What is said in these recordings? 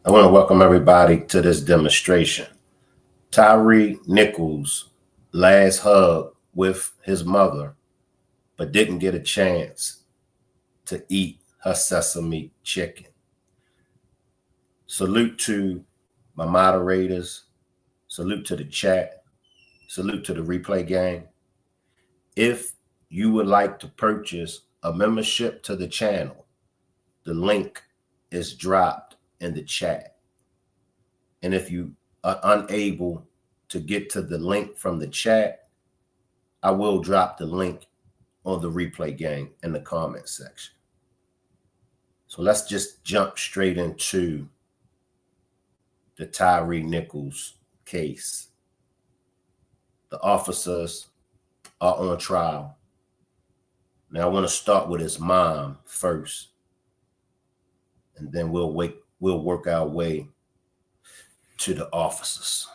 I want to welcome everybody to this demonstration. Tyre Nichols' last hug with his mother, but didn't get a chance to eat her sesame chicken. Salute to my moderators, salute to the chat, salute to the replay gang. If you would like to purchase a membership to the channel, the link is dropped in the chat. And if you are unable to get to the link from the chat, I will drop the link on the replay gang in the comment section. So let's just jump straight into the Tyre Nichols case. The officers are on trial. Now I want to start with his mom first, and then we'll work our way to the officers.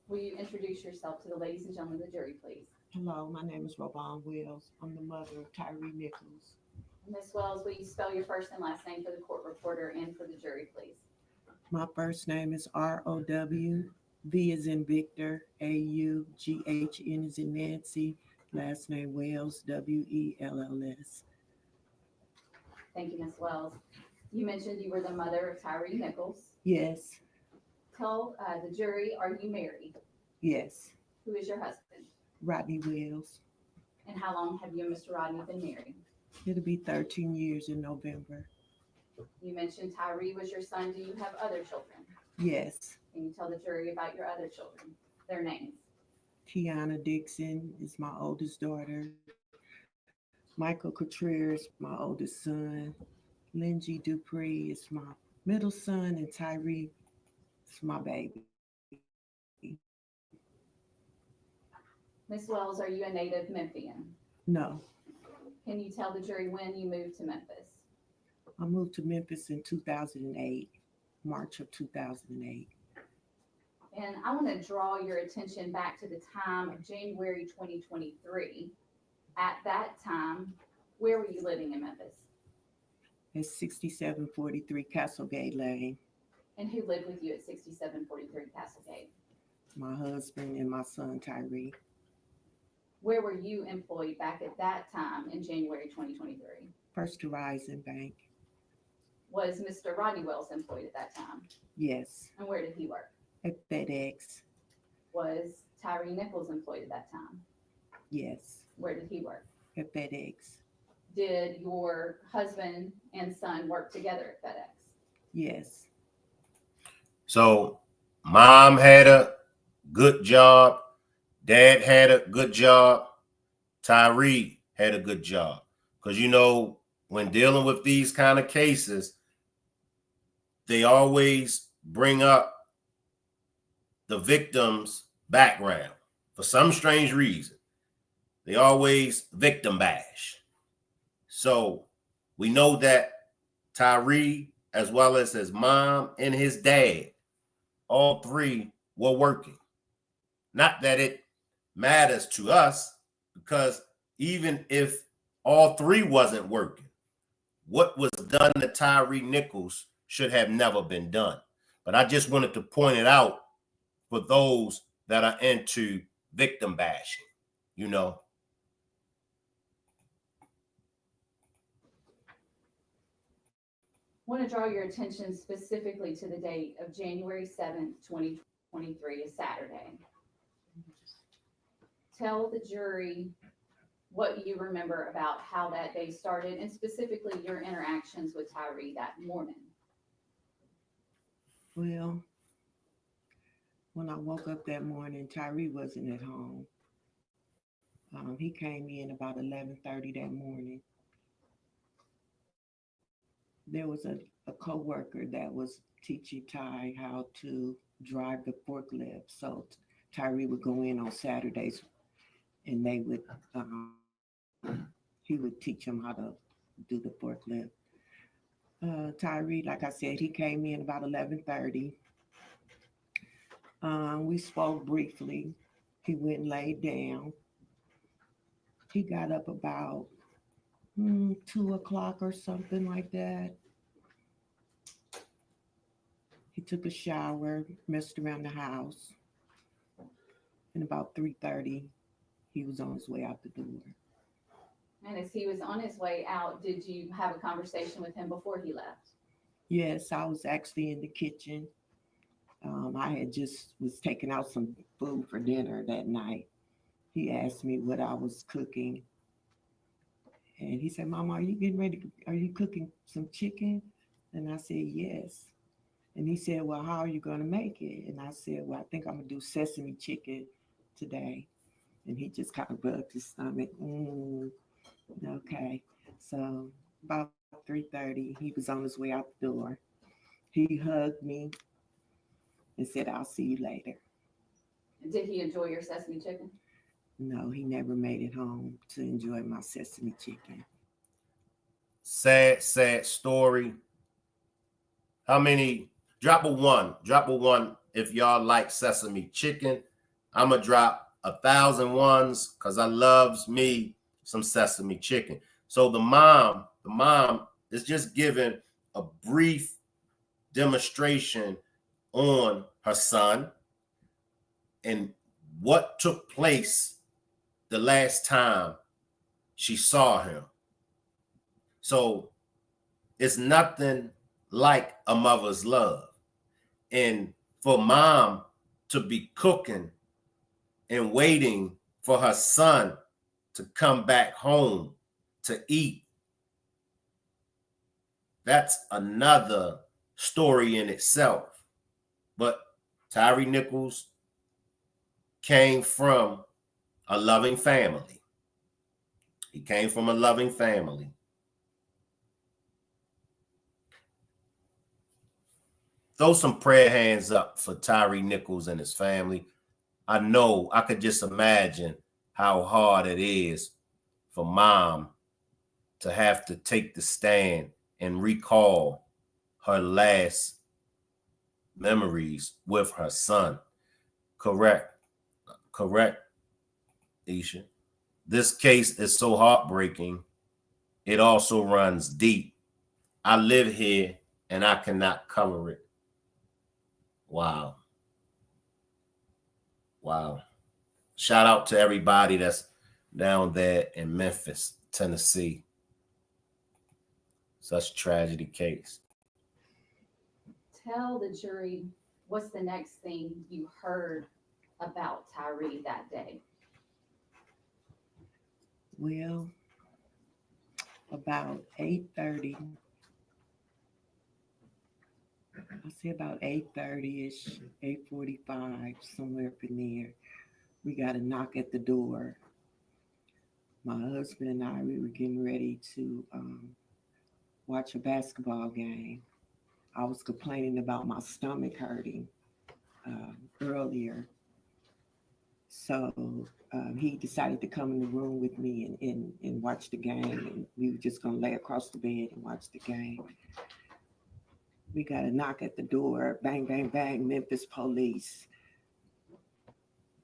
Will you introduce yourself to the ladies and gentlemen of the jury, please? Hello, my name is Robon Wells. I'm the mother of Tyre Nichols. Ms. Wells, will you spell your first and last name for the court reporter and for the jury, please? My first name is R-O-W, V is in Victor, A-U-G-H-N is in Nancy, last name Wells, W-E-L-L-S. Thank you, Ms. Wells. You mentioned you were the mother of Tyre Nichols. Yes, Tell the jury, are you married? yes. Who is your husband? Rodney Wells. And how long have you and Mr. Rodney been married? It'll be 13 years in November. You mentioned Tyre was your son. Do you have other children? Yes. Can you tell the jury about your other children, their names? Kiana Dixon is my oldest daughter. Michael Contreras, my oldest son. Lindsay Dupree is my middle son, and Tyre is my baby. Ms. Wells, are you a native Memphian? No, Can you tell the jury when you moved to Memphis? I moved to Memphis in 2008, March of 2008. And I want to draw your attention back to the time of January 2023. At that time, where were you living in Memphis? It's 6743 Castlegate Lane. And who lived with you at 6743 Castlegate? My husband and my son, Tyre. Where were you employed back at that time in January 2023? First Horizon Bank. Was Mr. Rodney Wells employed at that time? Yes. And where did he work? At FedEx. Was Tyre Nichols employed at that time? Yes. Where did he work? At FedEx. Did your husband and son work together at FedEx? Yes. So mom had a good job, dad had a good job, Tyre had a good job. Because when dealing with these kind of cases, they always bring up the victim's background for some strange reason. They always victim bash. So we know that Tyre, as well as his mom and his dad, all three were working. Not that it matters to us, because even if all three wasn't working, what was done to Tyre Nichols should have never been done. But I just wanted to point it out for those that are into victim bashing, I want to draw your attention specifically to the date of January 7th, 2023, a Saturday. Tell the jury what you remember about how that day started and specifically your interactions with Tyre that morning. Well, when I woke up that morning, Tyre wasn't at home. He came in about 11:30 that morning. There was a co-worker that was teaching Ty how to drive the forklift. So Tyre would go in on Saturdays, and he would teach him how to do the forklift. Tyre, like I said, he came in about 11:30. We spoke briefly. He went and laid down. He got up about 2 o'clock or something like that. He took a shower, messed around the house, and about 3:30, he was on his way out the door. And as he was on his way out, did you have a conversation with him before he left? Yes, I was actually in the kitchen. I had just was taking out some food for dinner that night. He asked me what I was cooking, and he said, "Mama, are you getting ready? Are you cooking some chicken?" And I said, "Yes." And he said, "Well, how are you going to make it?" And I said, "Well, I think I'm going to do sesame chicken today." And he just kind of rubbed his stomach. Okay. So about 3:30, he was on his way out the door. He hugged me and said, "I'll see you later." Did he enjoy your sesame chicken? No, he never made it home to enjoy my sesame chicken. Sad, sad story. How many? Drop a one. Drop a one if y'all like sesame chicken. I'ma drop 1,000 ones because I loves me some sesame chicken. So the mom is just giving a brief demonstration on her son and what took place the last time she saw him. So it's nothing like a mother's love. And for mom to be cooking and waiting for her son to come back home to eat, that's another story in itself. But Tyre Nichols came from a loving family. He came from a loving family. Throw some prayer hands up for Tyre Nichols and his family. I know I could just imagine how hard it is for mom to have to take the stand and recall her last memories with her son. Correct. Correct, Isha. This case is so heartbreaking. It also runs deep. I live here and I cannot cover it. Wow. Wow. Shout out to everybody that's down there in Memphis, Tennessee. Such a tragedy case. Tell the jury what's the next thing you heard about Tyre that day. Well, about 8:30, I say about 8:30ish, 8:45, somewhere up in there, we got a knock at the door. My husband and I, we were getting ready to watch a basketball game. I was complaining about my stomach hurting earlier. So he decided to come in the room with me and watch the game. And we were just going to lay across the bed and watch the game. We got a knock at the door. Bang, bang, bang, Memphis police.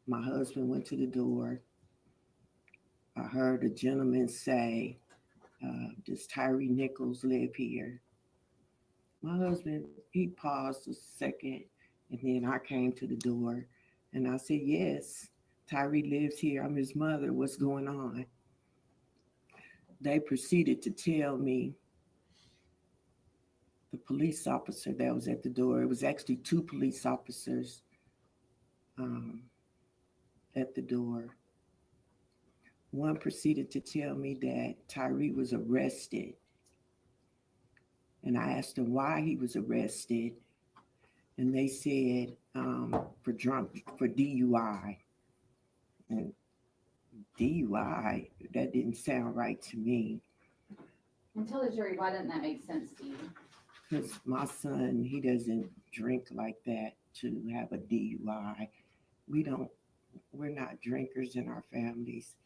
My husband went to the door. I heard a gentleman say, "Does Tyre Nichols live here?" My husband, he paused a second, and then I came to the door, and I said, "Yes, Tyre lives here. I'm his mother. What's going on?" They proceeded to tell me the police officer that was at the door, it was actually two police officers um, at the door. One proceeded to tell me that Tyre was arrested. And I asked them why he was arrested. And they said for DUI. And DUI, that didn't sound right to me. And tell the jury why didn't that make sense to you? Because my son, he doesn't drink like that to have a DUI. We're not drinkers in our families.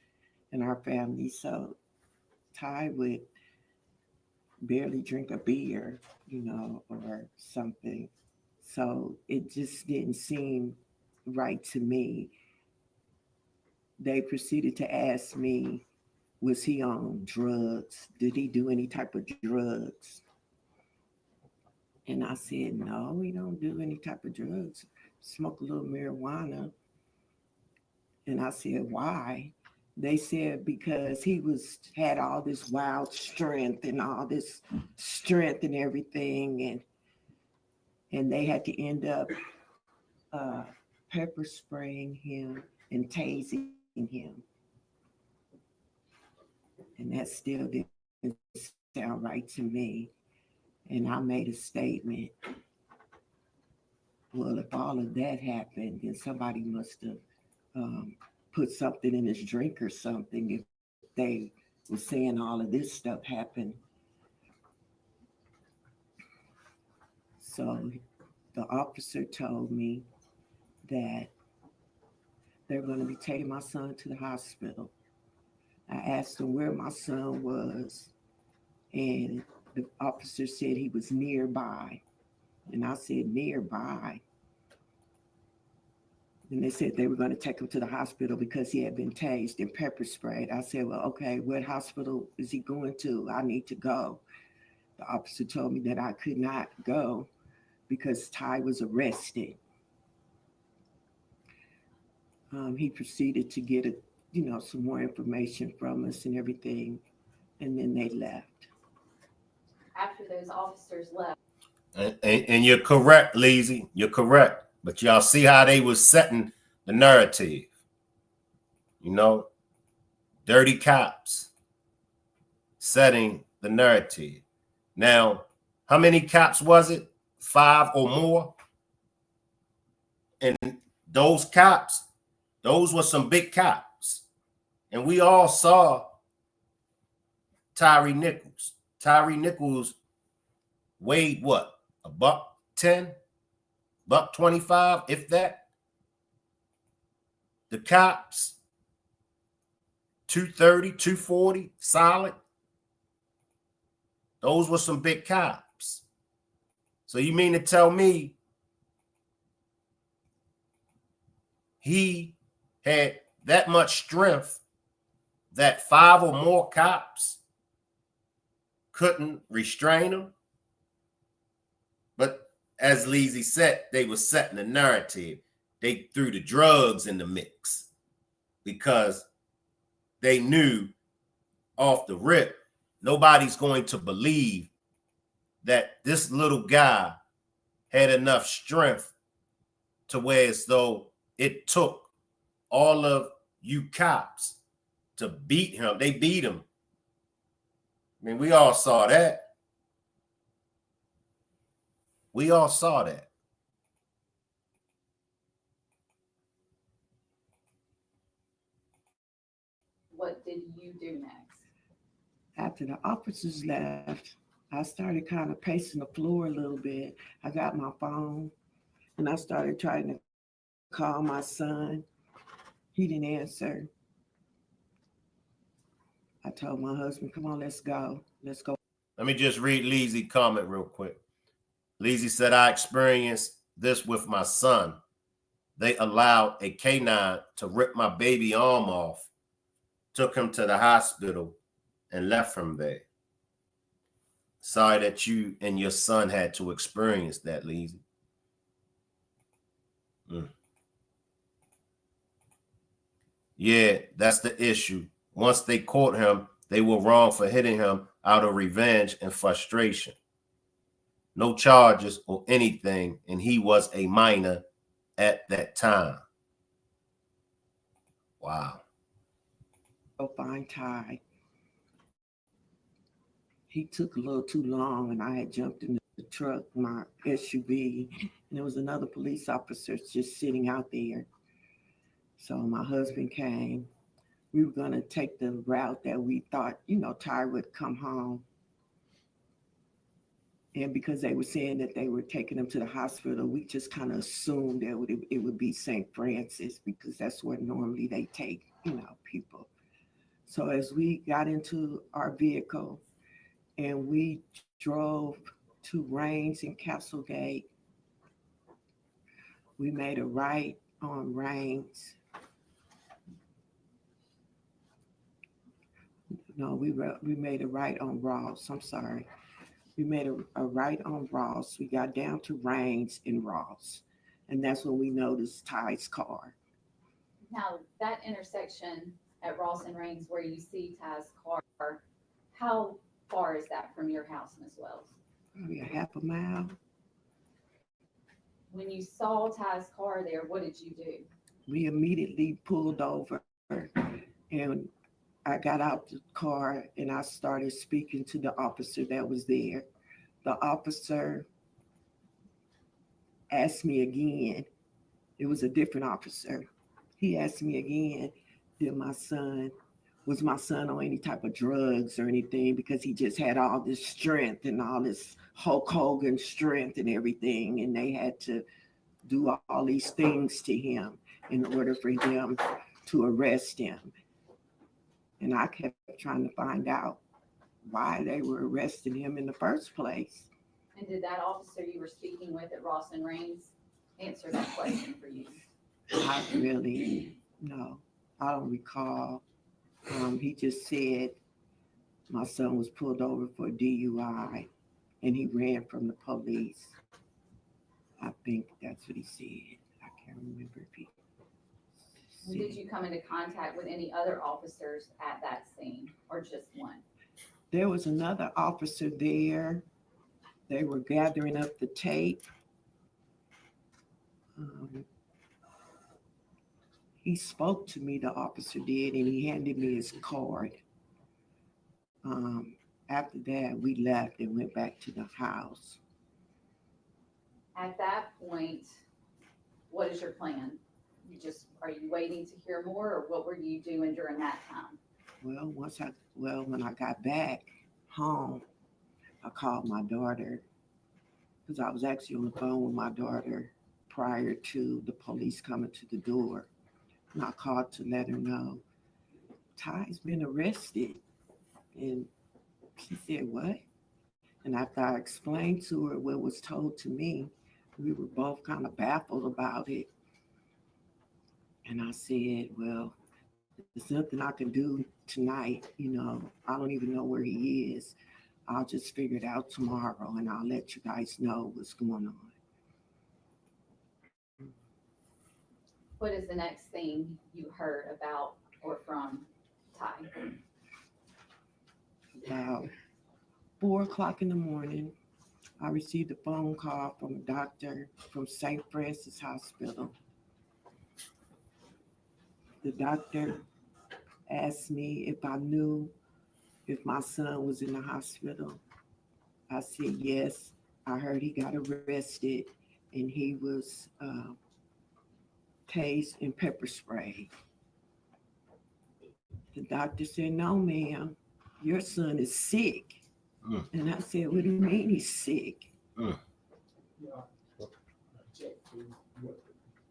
So Ty would barely drink a beer, or something. So it just didn't seem right to me. They proceeded to ask me was he on drugs? Did he do any type of drugs? And I said, no, he don't do any type of drugs. Smoke a little marijuana. And I said, why? They said because he had all this wild strength and all this strength and everything, and they had to end up pepper spraying him and tasing him. And that still didn't sound right to me. And I made a statement. Well, if all of that happened, then somebody must have put something in his drink or something if they were saying all of this stuff happened. So the officer told me that they're going to be taking my son to the hospital. I asked him where my son was, and the officer said he was nearby. And I said, nearby? And they said they were going to take him to the hospital because he had been tased and pepper sprayed. I said, well, okay, what hospital is he going to? I need to go. The officer told me that I could not go because Ty was arrested. He proceeded to get some more information from us and everything, and then they left. After those officers left. And you're correct, Leezy. You're correct. But y'all see how they was setting the narrative. You know, dirty cops setting the narrative. Now, how many cops was it? 5 or more? And those cops, those were some big cops. And we all saw Tyre Nichols. Tyre Nichols weighed what? $110? $125, if that. The cops, 230, 240, solid. Those were some big cops. So you mean to tell me he had that much strength that 5 or more cops couldn't restrain him? But as Leezy said, they were setting the narrative. They threw the drugs in the mix because they knew off the rip, nobody's going to believe that this little guy had enough strength to where as though it took all of you cops to beat him. They beat him. I mean, we all saw that. We all saw that. What did you do next? After the officers left, I started kind of pacing the floor a little bit. I got my phone and I started trying to call my son. He didn't answer. I told my husband, come on, let's go. Let's go. Let me just read Leezy's comment real quick. Leezy said, I experienced this with my son. They allowed a canine to rip my baby arm off, took him to the hospital, and left him there. Sorry that you and your son had to experience that, Leezy. Yeah, that's the issue. Once they caught him, they were wrong for hitting him out of revenge and frustration. No charges or anything, and he was a minor at that time. Wow. Go find Ty. He took a little too long, and I had jumped in the truck, my SUV, and there was another police officer just sitting out there. So my husband came. We were going to take the route that we thought, Ty would come home. And because they were saying that they were taking him to the hospital, we just kind of assumed that it would be St. Francis because that's where normally they take, people. So as we got into our vehicle and we drove to Rains and Castlegate, we made a right on Rains. No, we made a right on Ross. I'm sorry. We made a right on Ross. We got down to Rains and Ross. And that's when we noticed Ty's car. Now, that intersection at Ross and Rains where you see Ty's car, how far is that from your house, Miss Wells? Maybe a half a mile. When you saw Ty's car there, what did you do? We immediately pulled over and I got out the car and I started speaking to the officer that was there. The officer asked me again. It was a different officer. He asked me again, was my son on any type of drugs or anything, because he just had all this strength and all this Hulk Hogan strength and everything. And they had to do all these things to him in order for them to arrest him. And I kept trying to find out why they were arresting him in the first place. And did that officer you were speaking with at Ross and Rains answer that question for you? I really, no, I don't recall. He just said my son was pulled over for DUI and he ran from the police. I think that's what he said. I can't remember if he And did you come into contact with any other officers at that scene or just one? There was another officer there. They were gathering up the tape. He spoke to me, the officer did, and he handed me his card. After that, we left and went back to the house. At that point, what is your plan? Are you waiting to hear more, or what were you doing during that time? Well, when I got back home, I called my daughter because I was actually on the phone with my daughter prior to the police coming to the door. And I called to let her know Ty's been arrested. And she said, what? And after I explained to her what was told to me, we were both kind of baffled about it. And I said, well, there's nothing I can do tonight. I don't even know where he is. I'll just figure it out tomorrow and I'll let you guys know what's going on. What is the next thing you heard about or from Ty? About 4:00 in the morning, I received a phone call from a doctor from St. Francis Hospital. The doctor asked me if I knew if my son was in the hospital. I said yes. I heard he got arrested and he was tased and pepper sprayed. The doctor said, no, ma'am, your son is sick. And I said, what do you mean he's sick? Yeah, check what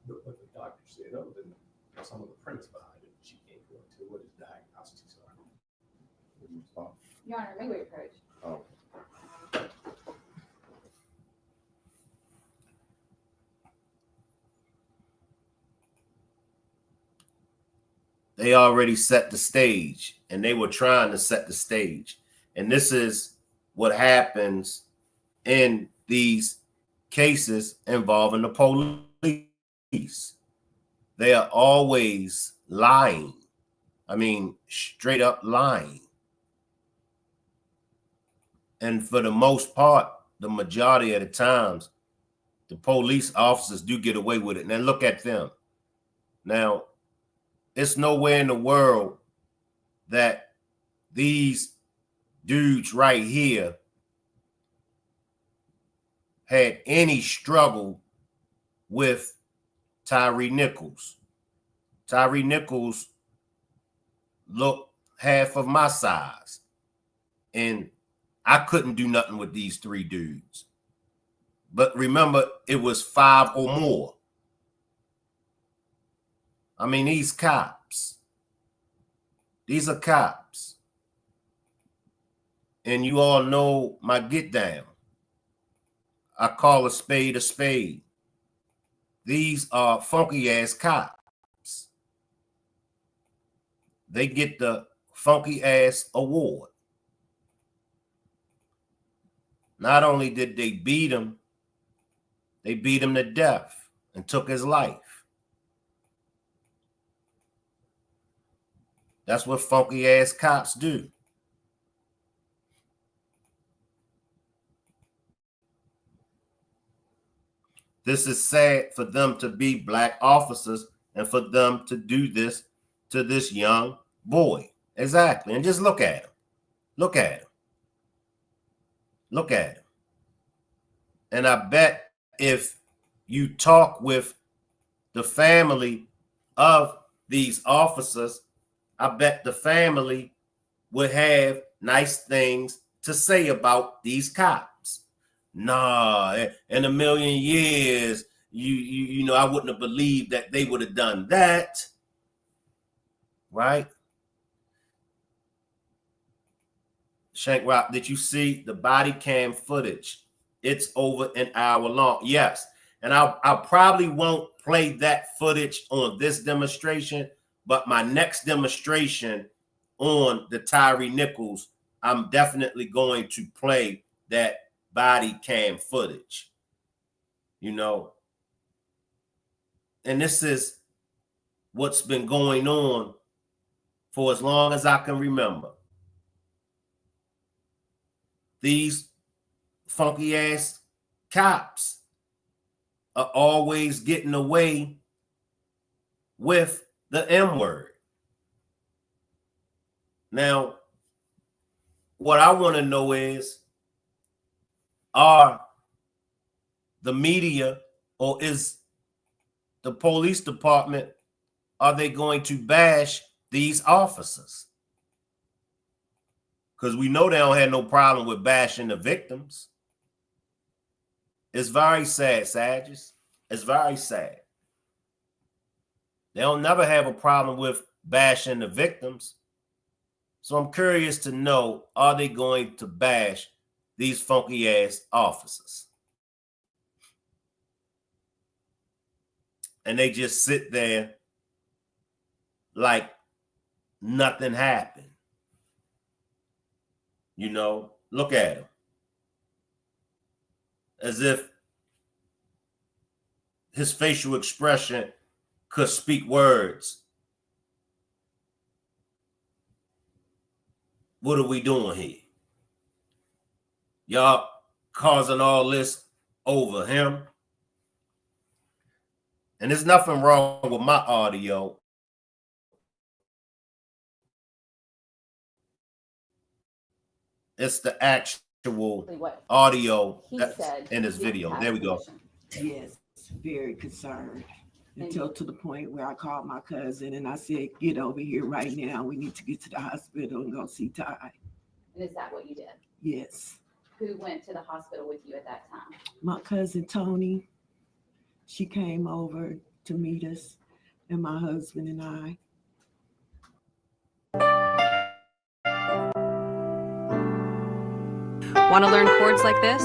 the doctor said, other than some of the prints behind it. She can't go into what his diagnostics are. Your Honor, may we approach? Oh. They already set the stage, and they were trying to set the stage. And this is what happens in these cases involving the police. They are always lying. I mean, straight up lying. And for the most part, the majority of the times, the police officers do get away with it. And then look at them. Now, it's nowhere in the world that these dudes right here had any struggle with Tyre Nichols. Tyre Nichols looked half of my size. And I couldn't do nothing with these three dudes. But remember, it was 5 or more. I mean, these cops. These are cops. And you all know my get down. I call a spade a spade. These are funky ass cops. They get the funky ass award. Not only did they beat him to death and took his life. That's what funky ass cops do. This is sad for them to be black officers and for them to do this to this young boy. Exactly. And just look at him. Look at him. Look at him. And I bet if you talk with the family of these officers, I bet the family would have nice things to say about these cops. Nah, in a million years, you know, I wouldn't have believed that they would have done that. Right? Shank Rock, did you see the body cam footage? It's over an hour long. Yes. And I probably won't play that footage on this demonstration, but my next demonstration on the Tyre Nichols, I'm definitely going to play that body cam footage. You know, and this is what's been going on for as long as I can remember. These funky ass cops are always getting away with the M word. Now, what I want to know is, are the media or is the police department, are they going to bash these officers? Because we know they don't have no problem with bashing the victims. It's very sad, Sages. It's very sad. They'll never have a problem with bashing the victims. So I'm curious to know, are they going to bash these funky ass officers? And they just sit there like nothing happened. You know, look at him. As if his facial expression could speak words. What are we doing here? Y'all causing all this over him? And there's nothing wrong with my audio. It's the actual audio that's in this video. There we go. Yes, very concerned. Until to the point where I called my cousin and I said, get over here right now. We need to get to the hospital and go see Ty. And is that what you did? Yes. Who went to the hospital with you at that time? My cousin Tony. She came over to meet us, and my husband and I. Want to learn chords like this?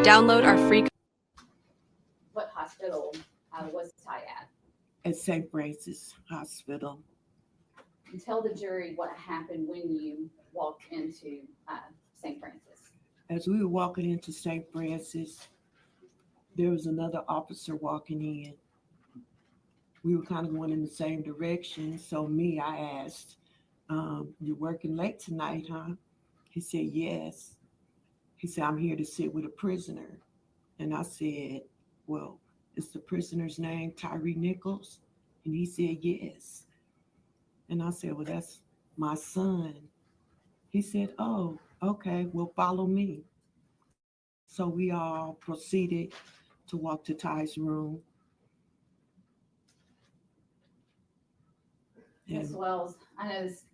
Download our free. What hospital was Ty at? At St. Francis Hospital. And tell the jury what happened when you walked into St. Francis. As we were walking into St. Francis, there was another officer walking in. We were kind of going in the same direction. So I asked, you're working late tonight, huh? He said, yes. He said, I'm here to sit with a prisoner. And I said, well, is the prisoner's name Tyre Nichols? And he said, yes. And I said, well, that's my son. He said, oh, okay, well, follow me. So we all proceeded to walk to Ty's room. Ms. Wells, I know this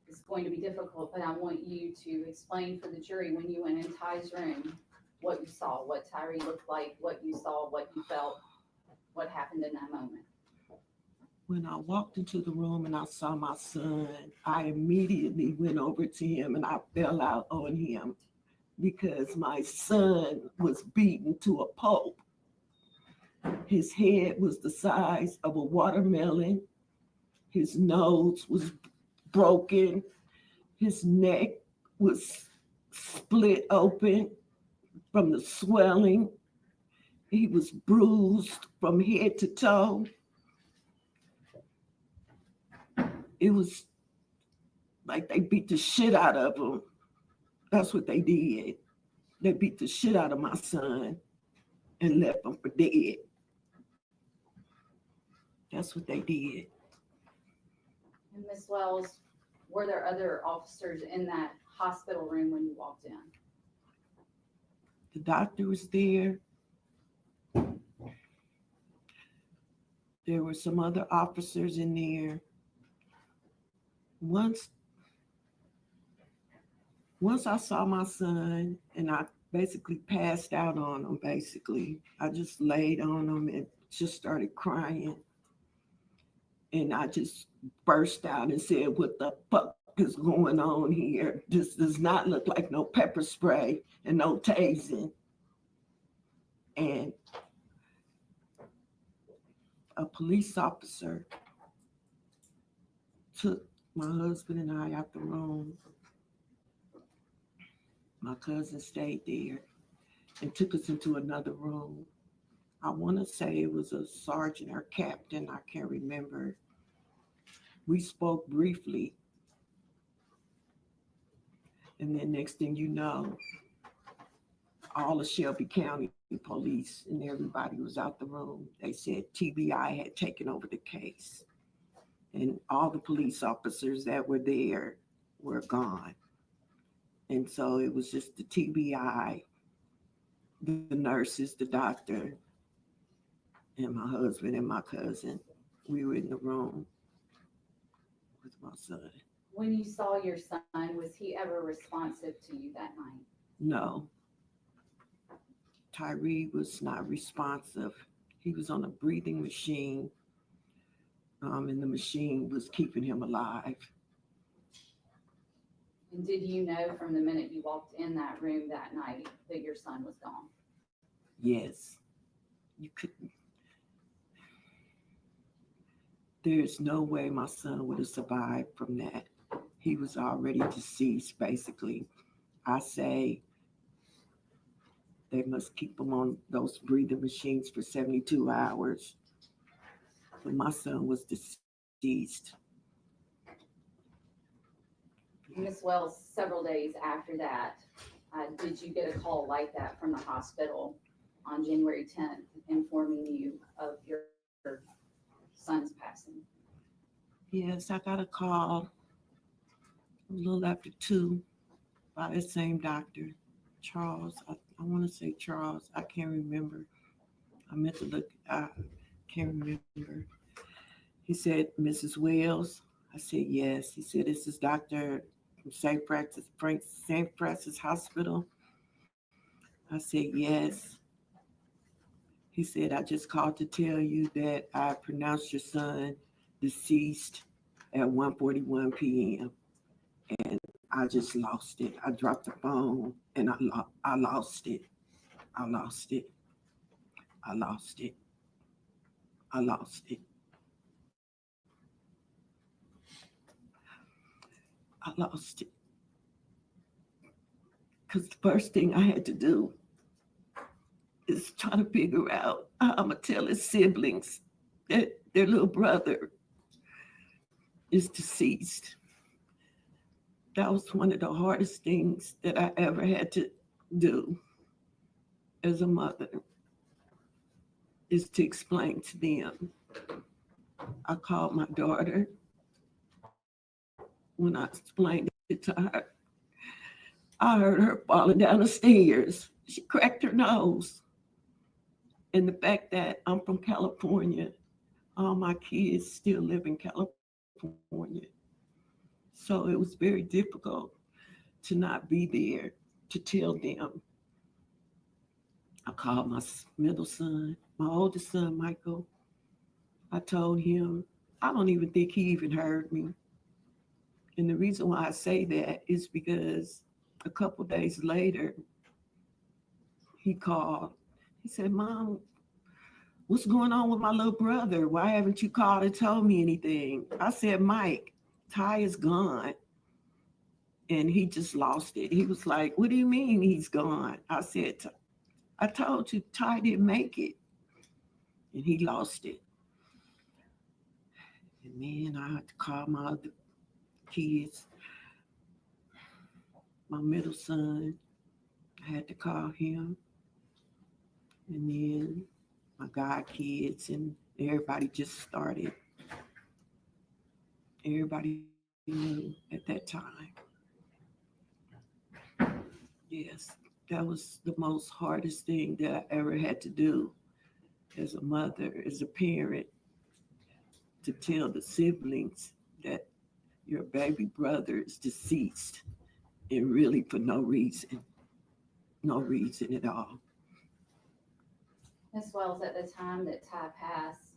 is going to be difficult, but I want you to explain for the jury when you went in Ty's room, what you saw, what Tyre looked like, what you saw, what you felt, what happened in that moment. When I walked into the room and I saw my son, I immediately went over to him and I fell out on him because my son was beaten to a pulp. His head was the size of a watermelon. His nose was broken. His neck was split open from the swelling. He was bruised from head to toe. It was like they beat the shit out of him. That's what they did. They beat the shit out of my son and left him for dead. That's what they did. And Ms. Wells, were there other officers in that hospital room when you walked in? The doctor was there. There were some other officers in there. Once I saw my son and I basically passed out on him, basically. I just laid on him and just started crying. And I just burst out and said, what the fuck is going on here? This does not look like no pepper spray and no tasing. And a police officer took my husband and I out the room. My cousin stayed there and took us into another room. I want to say it was a sergeant or captain, I can't remember. We spoke briefly. And then next thing you know, all of Shelby County police and everybody was out the room. They said TBI had taken over the case. And all the police officers that were there were gone. And so it was just the TBI, the nurses, the doctor, and my husband and my cousin. We were in the room with my son. When you saw your son, was he ever responsive to you that night? No. Tyre was not responsive. He was on a breathing machine, and the machine was keeping him alive. And did you know from the minute you walked in that room that night that your son was gone? Yes. You couldn't. There's no way my son would have survived from that. He was already deceased, basically. I say they must keep him on those breathing machines for 72 hours. But my son was deceased. Ms. Wells, several days after that, did you get a call like that from the hospital on January 10th informing you of your son's passing? Yes, I got a call a little after 2 by the same doctor, Charles. I want to say Charles. I can't remember. I meant to look. I can't remember. He said, Mrs. Wells. I said, yes. He said, this is Dr. from St. Francis Hospital. I said, yes. He said, I just called to tell you that I pronounced your son deceased at 1:41 p.m. And I just lost it. I dropped the phone and I lost it. I lost it. I lost it. I lost it. I lost it. Because the first thing I had to do is try to figure out how I'm going to tell his siblings that their little brother is deceased. That was one of the hardest things that I ever had to do as a mother, is to explain to them. I called my daughter. When I explained it to her, I heard her falling down the stairs. She cracked her nose. And the fact that I'm from California, all my kids still live in California. So it was very difficult to not be there to tell them. I called my middle son, my oldest son, Michael. I told him, I don't even think he even heard me. And the reason why I say that is because a couple days later, he called. He said, Mom, what's going on with my little brother? Why haven't you called and told me anything? I said, Mike, Ty is gone. And he just lost it. He was like, what do you mean he's gone? I said, I told you Ty didn't make it. And he lost it. And man, I had to call my other kids. My middle son, I had to call him. And then my god kids and everybody just started. Everybody knew at that time. Yes, that was the most hardest thing that I ever had to do as a mother, as a parent, to tell the siblings that your baby brother is deceased and really for no reason at all. Miss Wells, at the time that Ty passed,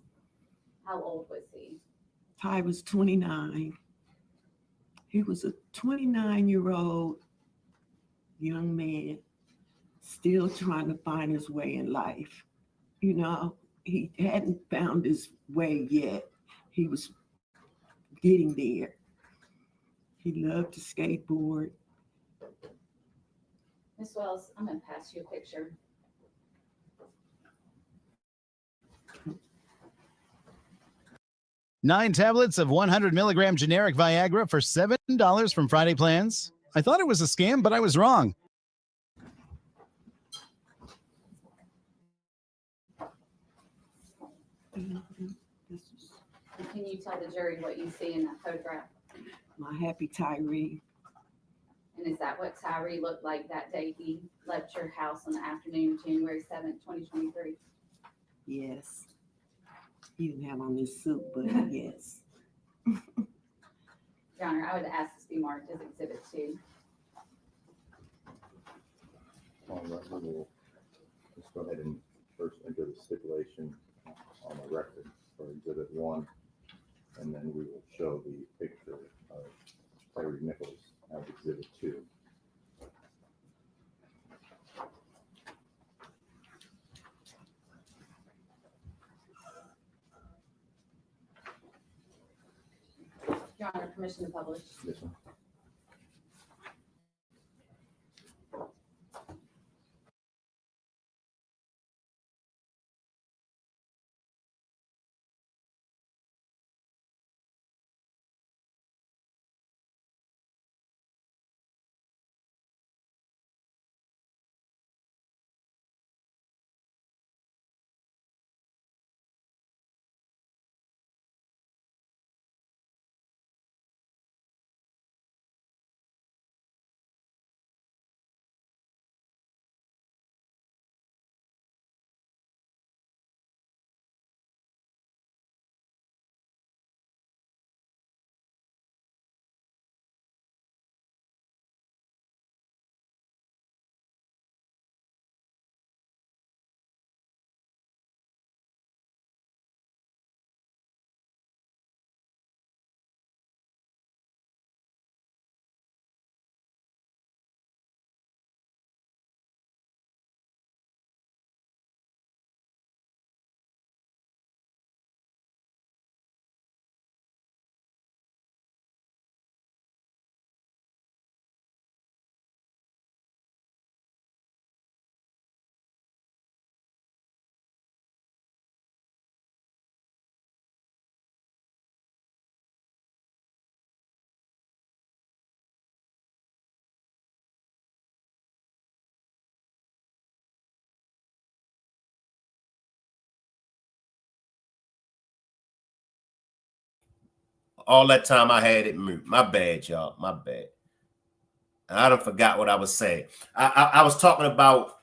how old was he? Ty was 29. He was a 29-year-old young man still trying to find his way in life. You know, he hadn't found his way yet. He was getting there. He loved to skateboard. Miss Wells, I'm going to pass you a picture. Nine tablets of 100 milligram generic Viagra for $7 from Friday Plans. I thought it was a scam, but I was wrong. This is And can you tell the jury what you see in that photograph? my happy Tyre. And is that what Tyree looked like that day he left your house on the afternoon of January 7th, 2023? Yes. He didn't have on his suit, but yes. Your Honor, I would ask this be marked as Exhibit 2. All right, we will just go ahead and first enter the stipulation on the record for Exhibit 1, and then we will show the picture of Tyre Nichols as Exhibit 2. Your Honor, permission to publish. Yes, sir. All that time I had it mute. My bad, y'all. My bad. I done forgot what I was saying. I was talking about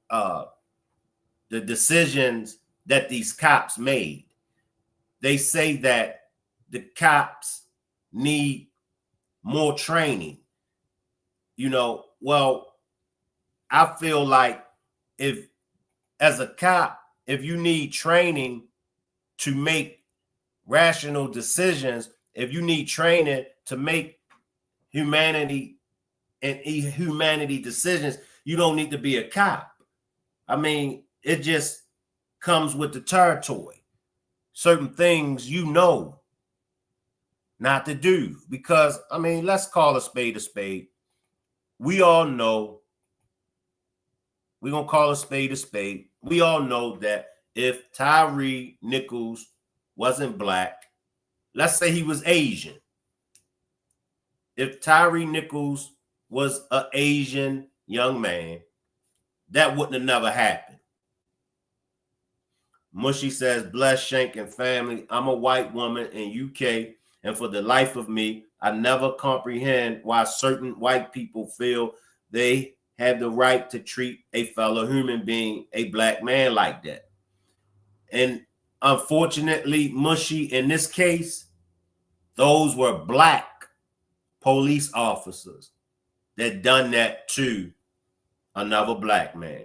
the decisions that these cops made. They say that the cops need more training. You know, well, I feel like if, as a cop, if you need training to make rational decisions, if you need training to make humanity decisions, you don't need to be a cop. I mean, it just comes with the territory. Certain things, you know, not to do. Because, I mean, let's call a spade a spade. We all know, we're going to call a spade a spade. We all know that if Tyre Nichols wasn't black, let's say he was Asian. If Tyre Nichols was an Asian young man, that wouldn't have never happened. Mushy says, bless Shank and family. I'm a white woman in UK, and for the life of me, I never comprehend why certain white people feel they have the right to treat a fellow human being, a black man, like that. And unfortunately, Mushy, in this case, those were black police officers that done that to another black man.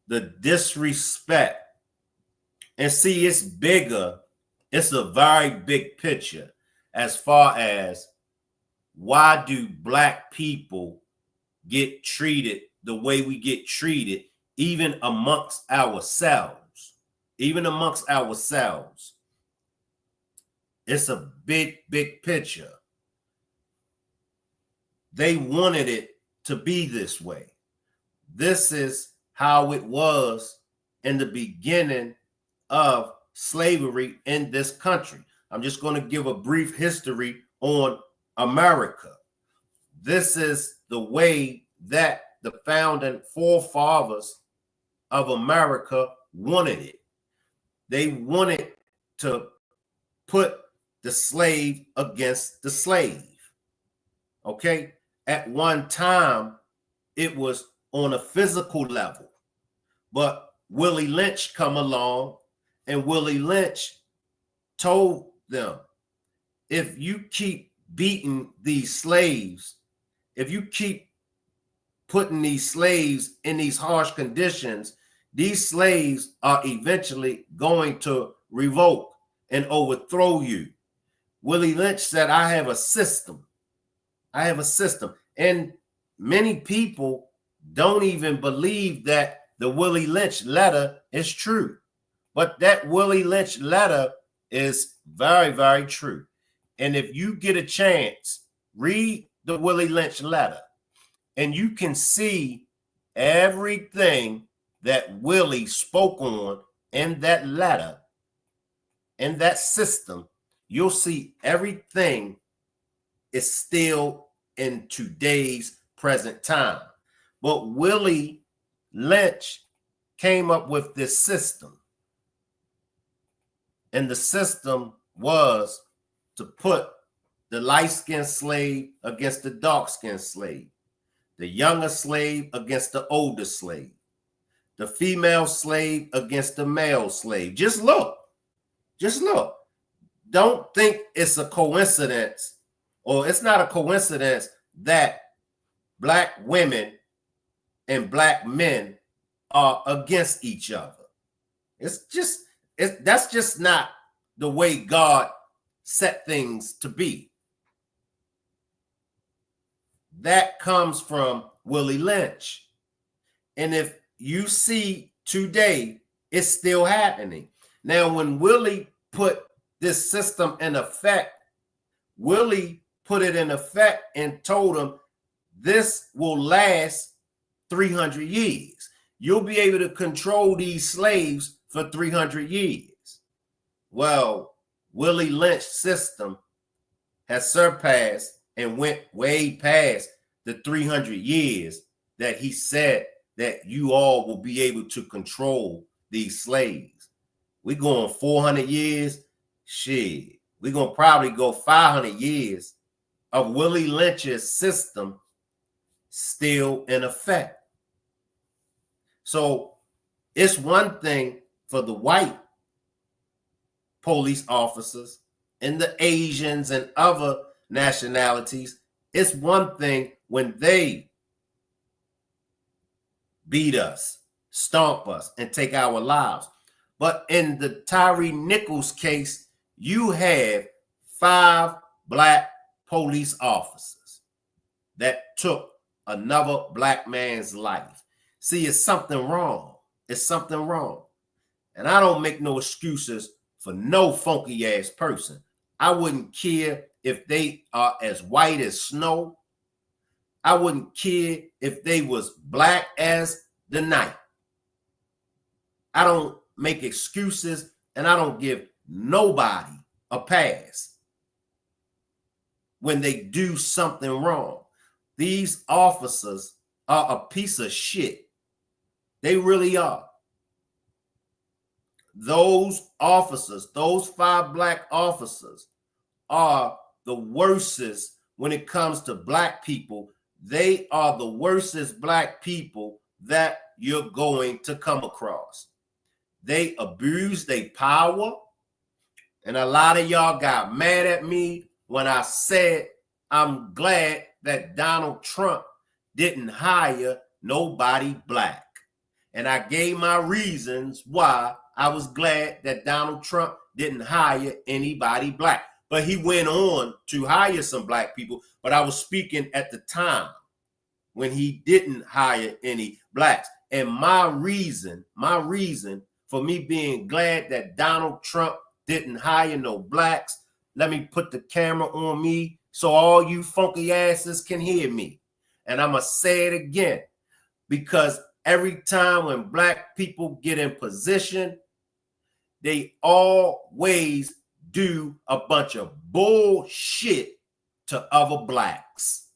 The disrespect. And see, it's bigger. It's a very big picture as far as why do black people get treated the way we get treated, even amongst ourselves. Even amongst ourselves. It's a big, big picture. They wanted it to be this way. This is how it was in the beginning of slavery in this country. I'm just going to give a brief history on America. This is the way that the founding forefathers of America wanted it. They wanted to put the slave against the slave. Okay? At one time, it was on a physical level. But Willie Lynch come along, and Willie Lynch told them, if you keep beating these slaves, if you keep putting these slaves in these harsh conditions, these slaves are eventually going to revolt and overthrow you. Willie Lynch said, I have a system. I have a system. And many people don't even believe that the Willie Lynch letter is true. But that Willie Lynch letter is very, very true. And if you get a chance, read the Willie Lynch letter, and you can see everything that Willie spoke on in that letter, in that system. You'll see everything is still in today's present time. But Willie Lynch came up with this system. And the system was to put the light-skinned slave against the dark-skinned slave, the younger slave against the older slave, the female slave against the male slave. Just look. Just look. Don't think it's a coincidence, or it's not a coincidence that black women and black men are against each other. That's just not the way God set things to be. That comes from Willie Lynch. And if you see today, it's still happening. Now, when Willie put this system in effect, Willie put it in effect and told him this will last 300 years. You'll be able to control these slaves for 300 years. Well, Willie Lynch's system has surpassed and went way past the 300 years that he said that you all will be able to control these slaves. We're going 400 years. Shit, we're going to probably go 500 years of Willie Lynch's system still in effect. So it's one thing for the white police officers and the Asians and other nationalities. It's one thing when they beat us, stomp us, and take our lives. But in the Tyre Nichols case, you have 5 black police officers that took another black man's life. See, it's something wrong. It's something wrong. And I don't make no excuses for no funky ass person. I wouldn't care if they are as white as snow. I wouldn't care if they was black as the night. I don't make excuses, and I don't give nobody a pass when they do something wrong. These officers are a piece of shit. They really are. Those officers, those 5 black officers, are the worstest when it comes to black people. They are the worstest black people that you're going to come across. They abuse their power. And a lot of y'all got mad at me when I said I'm glad that Donald Trump didn't hire nobody black. And I gave my reasons why I was glad that Donald Trump didn't hire anybody black. But he went on to hire some black people. But I was speaking at the time when he didn't hire any blacks. And my reason for me being glad that Donald Trump didn't hire no blacks, let me put the camera on me so all you funky asses can hear me. And I'm going to say it again, because every time when black people get in position, they always do a bunch of bullshit to other blacks.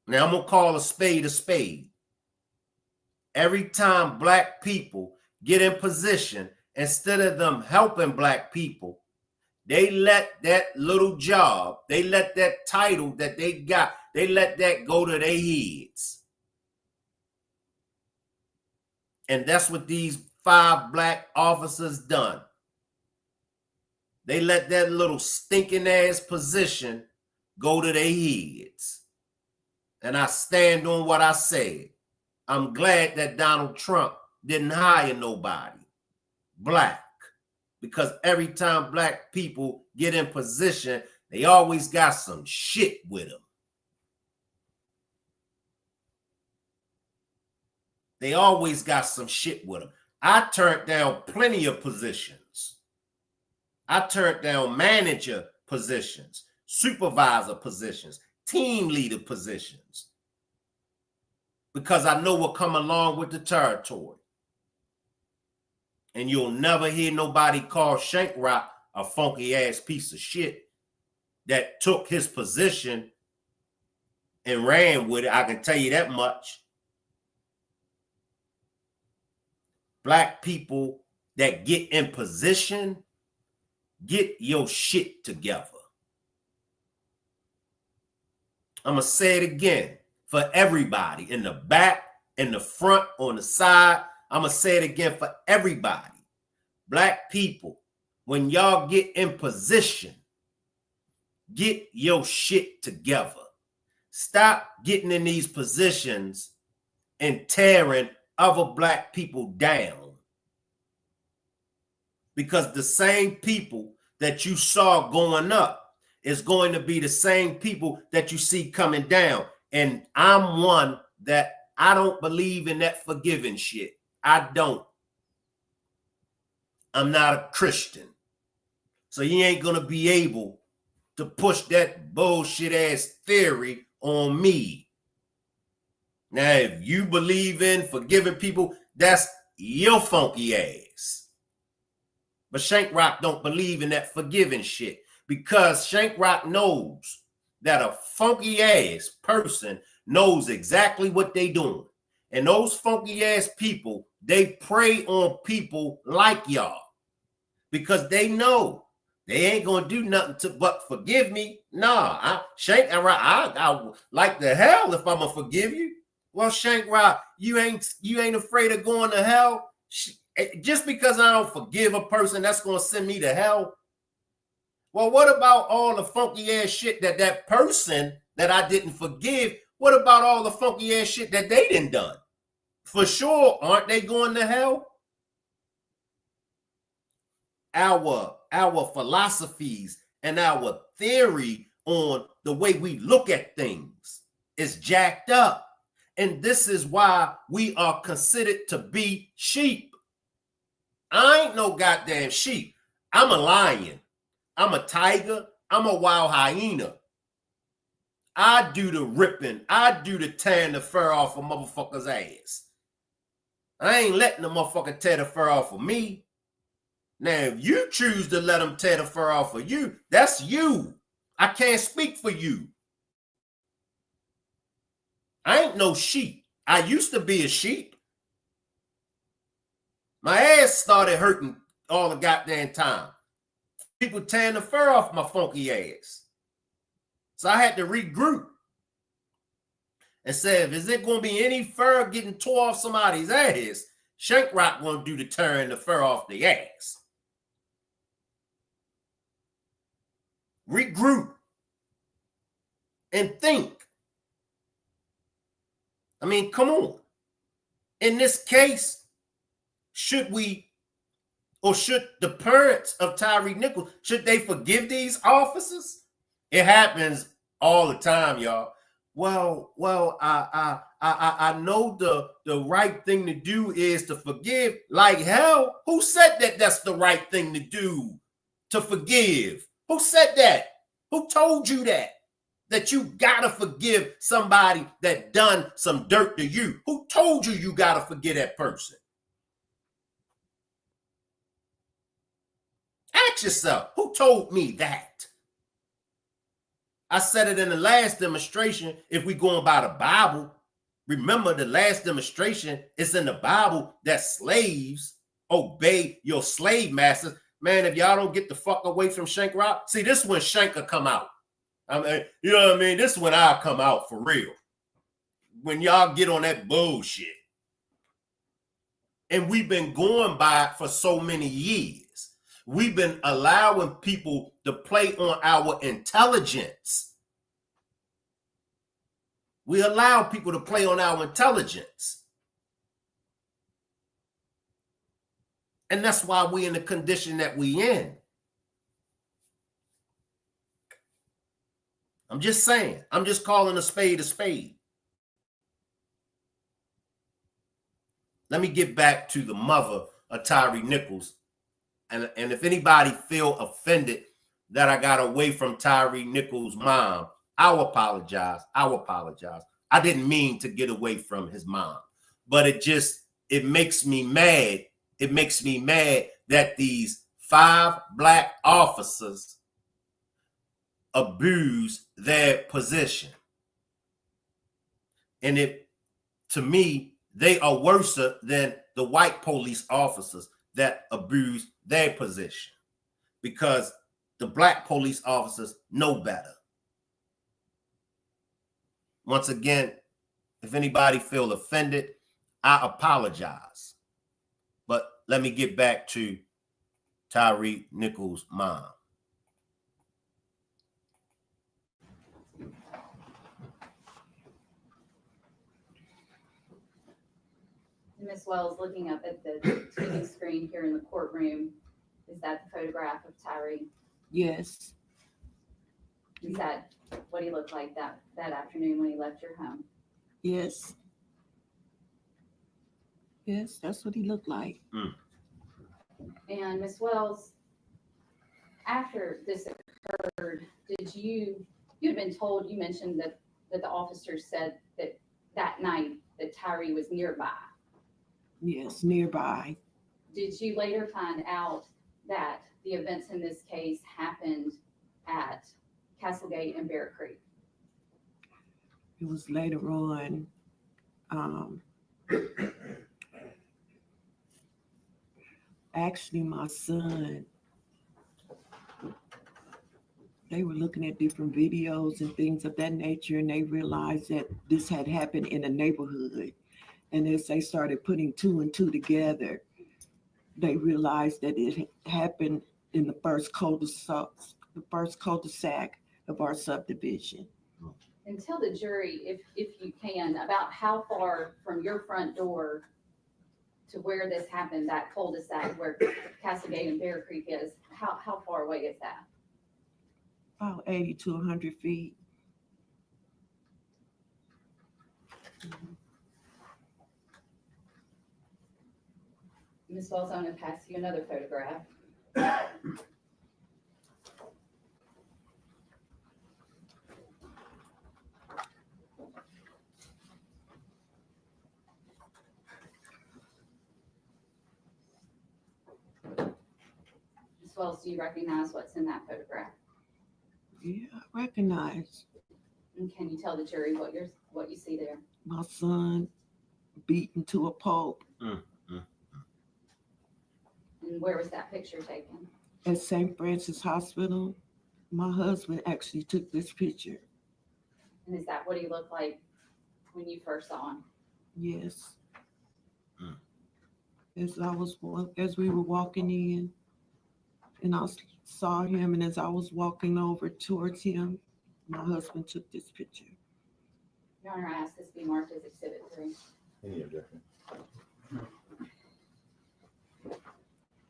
Now I'm going to call a spade a spade. Every time black people get in position, instead of them helping black people, they let that little job, they let that title that they got, they let that go to their heads. And that's what these 5 black officers done. They let that little stinking ass position go to their heads. And I stand on what I said. I'm glad that Donald Trump didn't hire nobody black, because every time black people get in position, they always got some shit with them. They always got some shit with them. I turned down plenty of positions. I turned down manager positions, supervisor positions, team leader positions, because I know what come along with the territory. And you'll never hear nobody call Shank Rock a funky ass piece of shit that took his position and ran with it. I can tell you that much. Black people that get in position, get your shit together. I'm going to say it again for everybody in the back, in the front, on the side. I'm going to say it again for everybody. Black people, when y'all get in position, get your shit together. Stop getting in these positions and tearing other black people down. Because the same people that you saw going up is going to be the same people that you see coming down. And I'm one that I don't believe in that forgiving shit. I don't. I'm not a Christian. So you ain't going to be able to push that bullshit ass theory on me. Now, if you believe in forgiving people, that's your funky ass. But Shank Rock don't believe in that forgiving shit, because Shank Rock knows that a funky ass person knows exactly what they doing. And those funky ass people, they prey on people like y'all, because they know they ain't gonna do nothing to but forgive me. Nah, Shank Rock, I like the hell if I'm gonna forgive you. Well, Shank Rock, you ain't afraid of going to hell? Just because I don't forgive a person, that's gonna send me to hell? Well, what about all the funky ass shit that person that I didn't forgive? What about all the funky ass shit that they done done? For sure, aren't they going to hell? Our philosophies and our theory on the way we look at things is jacked up. And this is why we are considered to be sheep. I ain't no goddamn sheep. I'm a lion. I'm a tiger. I'm a wild hyena. I do the ripping. I do the tearing the fur off a motherfucker's ass. I ain't letting the motherfucker tear the fur off of me. Now, if you choose to let them tear the fur off of you, that's you. I can't speak for you. I ain't no sheep. I used to be a sheep. My ass started hurting all the goddamn time. People tearing the fur off my funky ass. So I had to regroup and say, if is there going to be any fur getting tore off somebody's ass, Shank Rock going to do the tearing the fur off the ass. Regroup and think. I mean, come on. In this case, should we, or should the parents of Tyre Nichols, should they forgive these officers? It happens all the time, y'all. Well, I know the right thing to do is to forgive. Like hell, who said that that's the right thing to do, to forgive? Who said that? Who told you that? That you gotta forgive somebody that done some dirt to you? Who told you you gotta forgive that person? Ask yourself, who told me that? I said it in the last demonstration. If we going by the Bible, remember the last demonstration, it's in the Bible that slaves obey your slave masters. Man, if y'all don't get the fuck away from Shank Rock, see, this is when Shank will come out. I mean, you know what I mean? This is when I'll come out for real. When y'all get on that bullshit. And we've been going by it for so many years. We've been allowing people to play on our intelligence. We allow people to play on our intelligence. And that's why we're in the condition that we in. I'm just saying. I'm just calling a spade a spade. Let me get back to the mother of Tyre Nichols. And if anybody feel offended that I got away from Tyre Nichols' mom, I'll apologize. I'll apologize. I didn't mean to get away from his mom. But it makes me mad. It makes me mad that these 5 black officers abuse their position. And to me, they are worse than the white police officers that abuse their position, because the black police officers know better. Once again, if anybody feel offended, I apologize. But let me get back to Tyre Nichols' mom. Ms. Wells, looking up at the TV screen here in the courtroom, is that the photograph of Tyre? Yes. Is that what he looked like that afternoon when he left your home? Yes. Yes, that's what he looked like. And Ms. Wells, after this occurred, you'd been told, you mentioned that the officers said that night that Tyre was nearby. Yes, nearby. Did you later find out that the events in this case happened at Castlegate and Bear Creek? It was later on. Actually, my son, they were looking at different videos and things of that nature, and they realized that this had happened in a neighborhood. And as they started putting 2 and 2 together, they realized that it happened in the first cul-de-sac of our subdivision. And tell the jury, if you can, about how far from your front door to where this happened, that cul-de-sac where Castlegate and Bear Creek is, how far away is that? About 80 to 100 feet. Ms. Wells, I'm going to pass you another photograph. Wells, do you recognize what's in that photograph? Yeah, I recognize And can you tell the jury what you see there? my son beaten to a pulp And where was that picture taken? at St. Francis Hospital. My husband actually took this picture. And is that what he looked like when you first saw him? Yes. Mm. As we were walking in, and I saw him, and as I was walking over towards him, my husband took this picture. Your Honor, I ask this be marked as Exhibit 3. Any objection?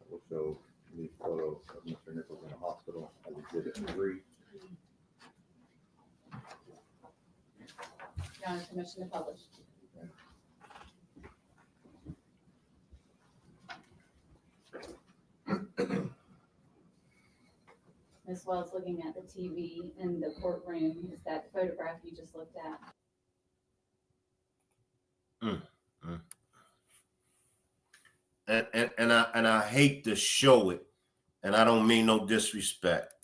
We'll show the photo of Mr. Nichols in the hospital as exhibit 3. Your Honor, permission to publish. Ms. Wells, looking at the TV in the courtroom, is that the photograph you just looked at? And I hate to show it, and I don't mean no disrespect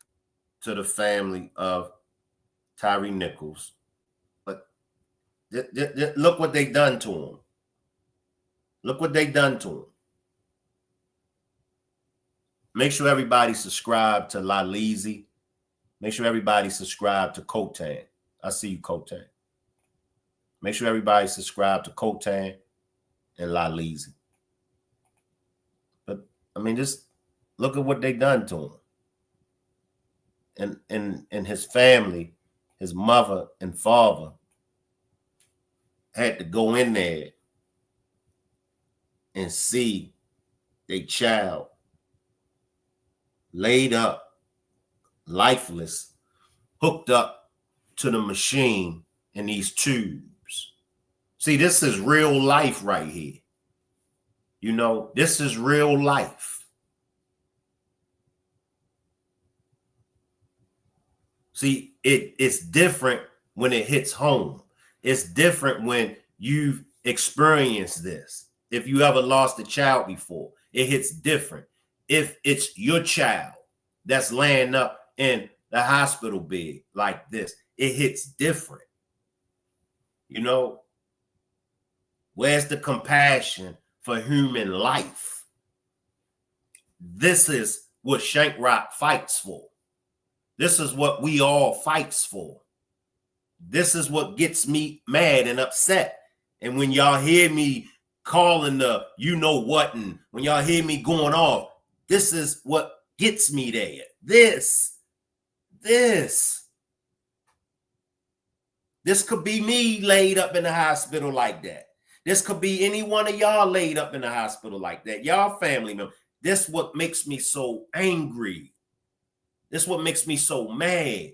to the family of Tyre Nichols, but look what they done to him. Look what they done to him. Make sure everybody subscribe to La Leezy. Make sure everybody subscribe to Cotan. I see you, Cotan. Make sure everybody subscribe to Cotan and La Leezy. But I mean, just look at what they done to him. And his family, his mother and father had to go in there and see their child laid up, lifeless, hooked up to the machine in these tubes. See, this is real life right here. You know, this is real life. See, it's different when it hits home. It's different when you've experienced this. If you ever lost a child before, it hits different. If it's your child that's laying up in the hospital bed like this, it hits different. You know, where's the compassion for human life? This is what Shank fights for. This is what we all fights for. This is what gets me mad and upset. And when y'all hear me calling the you know what, and when y'all hear me going off, this is what gets me there. This could be me laid up in the hospital like that. This could be any one of y'all laid up in the hospital like that. Y'all family members. This what makes me so angry. This what makes me so mad.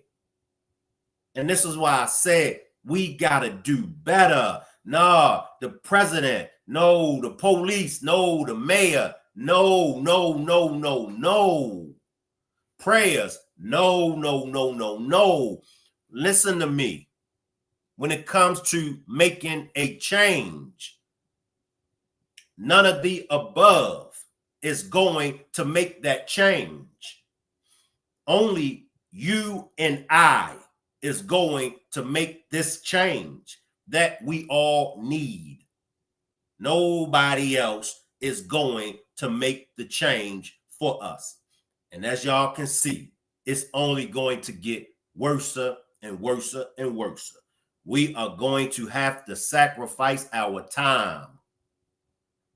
And this is why I said we gotta do better. Nah, the president, no, the police, no, the mayor, no. Prayers, no. Listen to me. When it comes to making a change, none of the above is going to make that change. Only you and I is going to make this change that we all need. Nobody else is going to make the change for us. And as y'all can see, it's only going to get worse and worse and worse. We are going to have to sacrifice our time.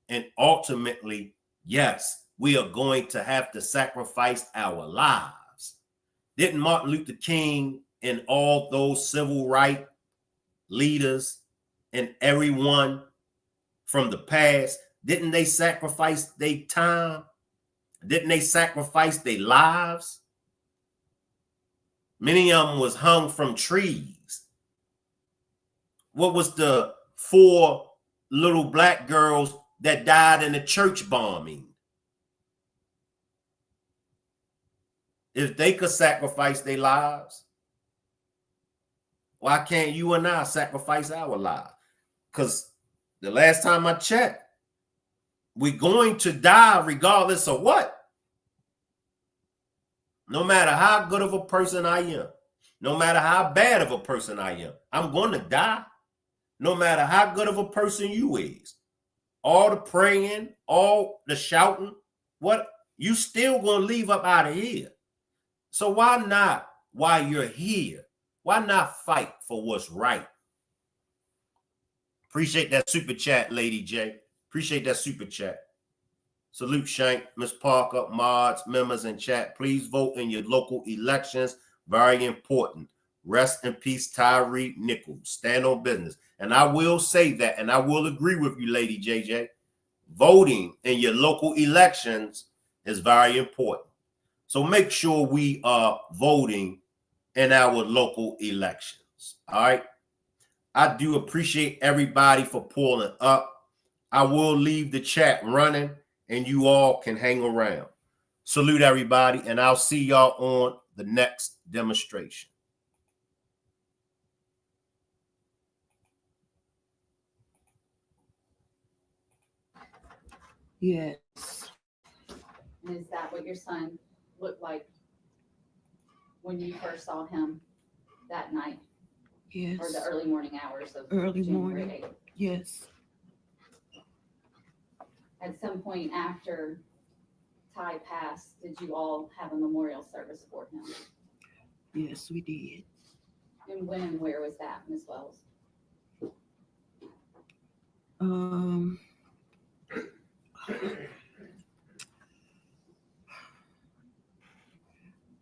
And ultimately, yes, we are going to have to sacrifice our lives. Didn't Martin Luther King and all those civil rights leaders and everyone from the past, didn't they sacrifice their time? Didn't they sacrifice their lives? Many of them was hung from trees. What was the 4 little black girls that died in the church bombing? If they could sacrifice their lives, why can't you and I sacrifice our lives? Because the last time I checked, we're going to die regardless of what. No matter how good of a person I am, no matter how bad of a person I am, I'm going to die. No matter how good of a person you is, all the praying, all the shouting, what you still going to leave up out of here. So why not, while you're here, why not fight for what's right? Appreciate that super chat, Lady J. Appreciate that super chat. Salute Shank, Ms. Parker, mods, members in chat. Please vote in your local elections. Very important. Rest in peace, Tyre Nichols. Stand on business. And I will say that, and I will agree with you, Lady JJ. Voting in your local elections is very important. So make sure we are voting in our local elections. All right. I do appreciate everybody for pulling up. I will leave the chat running and you all can hang around. Salute everybody, and I'll see y'all on the next demonstration. Yes. And is that what your son looked like when you first saw him that night, Yes. or the early morning hours of Early January morning. 8th? Yes. At some point after Ty passed, did you all have a memorial service for him? Yes, we did. And when and where was that, Ms. Wells?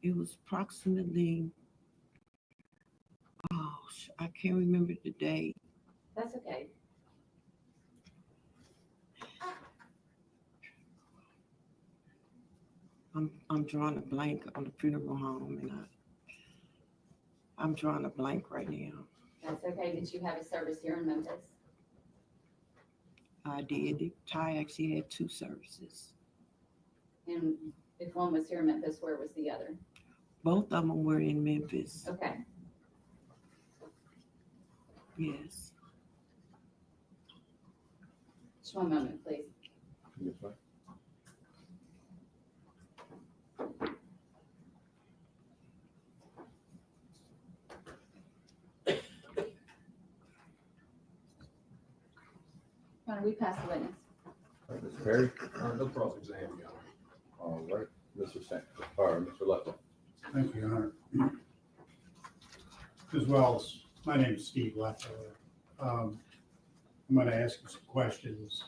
It was approximately, I can't remember the date. That's okay. I'm drawing a blank on the funeral home, and I'm drawing a blank right now. That's okay. Did you have a service here in Memphis? I did. Ty actually had 2 services. And if one was here in Memphis, where was the other? Both of them were in Memphis. Okay. Yes. Just one moment, please. Yes, ma'am. Why don't we pass the witness? All right, Mr. Perry. No cross-exam, Your Honor. All right, Mr. Or Mr. Lefton. Thank you, Your Honor. As well as, my name is Steve Leftover. I'm going to ask you some questions.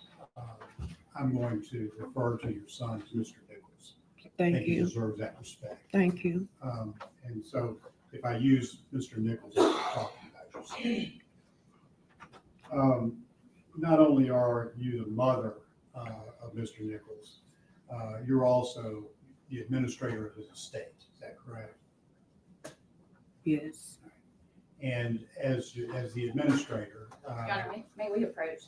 I'm going to refer to your son as Mr. Nichols. I Thank think he you. deserves that respect. Thank you. And so if I use Mr. Nichols, I'm talking about your son. Not only are you the mother of Mr. Nichols, you're also the administrator of his estate. Is that correct? Yes. And as the administrator, Your Honor, may we approach?